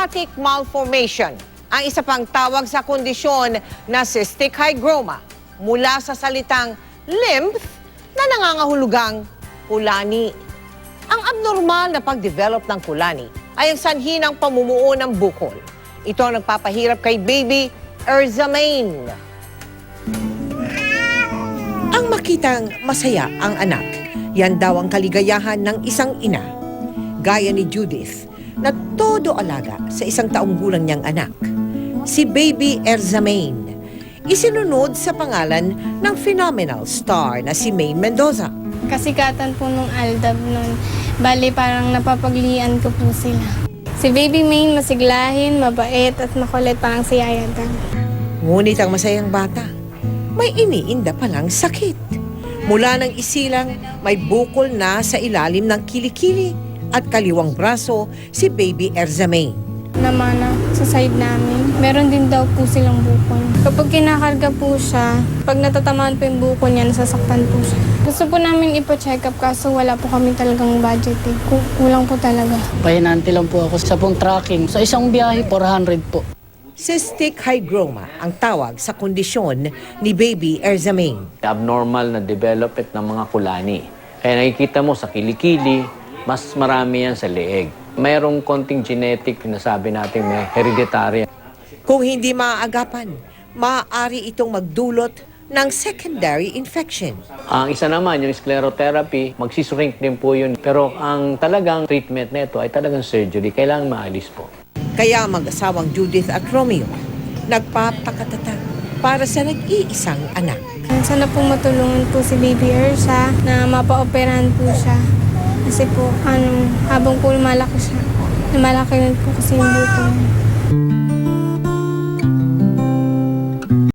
lymphatic malformation ang isa pang tawag sa kondisyon na cystic hygroma mula sa salitang lymph na nangangahulugang kulani. Ang abnormal na pag-develop ng kulani ay ang sanhi ng pamumuo ng bukol. Ito ang nagpapahirap kay baby Erzamain. Ang makitang masaya ang anak, yan daw ang kaligayahan ng isang ina. Gaya ni Judith, na todo alaga sa isang taong gulang niyang anak, si baby Erzamain. Isinunod sa pangalan ng phenomenal star na si Maine Mendoza. Kasikatan po nung Aldab nun. Bali, parang napapaglian ko po sila. Si Baby Maine masiglahin, mabait at makulit parang si Yaya Dab. Ngunit ang masayang bata, may iniinda palang sakit. Mula ng isilang, may bukol na sa ilalim ng kilikili at kaliwang braso si baby Erzamain. Namana sa side namin. Meron din daw po silang bukol. Kapag kinakarga po siya, pag natatamaan po yung bukol niya, nasasaktan po siya. Gusto po namin ipa-check up kaso wala po kami talagang budget eh. Kulang po talaga. Pahinante lang po ako sa pong tracking. Sa isang biyahe, 400 po. Cystic hygroma ang tawag sa kondisyon ni baby Erzamain. Abnormal na development ng mga kulani. Kaya nakikita mo sa kilikili, mas marami yan sa leeg. Mayroong konting genetic, pinasabi natin may hereditary. Kung hindi maaagapan, maaari itong magdulot ng secondary infection. Ang isa naman, yung sclerotherapy, magsishrink din po yun. Pero ang talagang treatment nito ay talagang surgery. Kailangan maalis po. Kaya mag-asawang Judith at Romeo nagpapakatatag para sa nag-iisang anak. Sana po matulungan po si Baby Erza na mapa-operahan po siya. Kasi po, habang po lumalaki siya, lumalaki rin po kasi yung buto niya.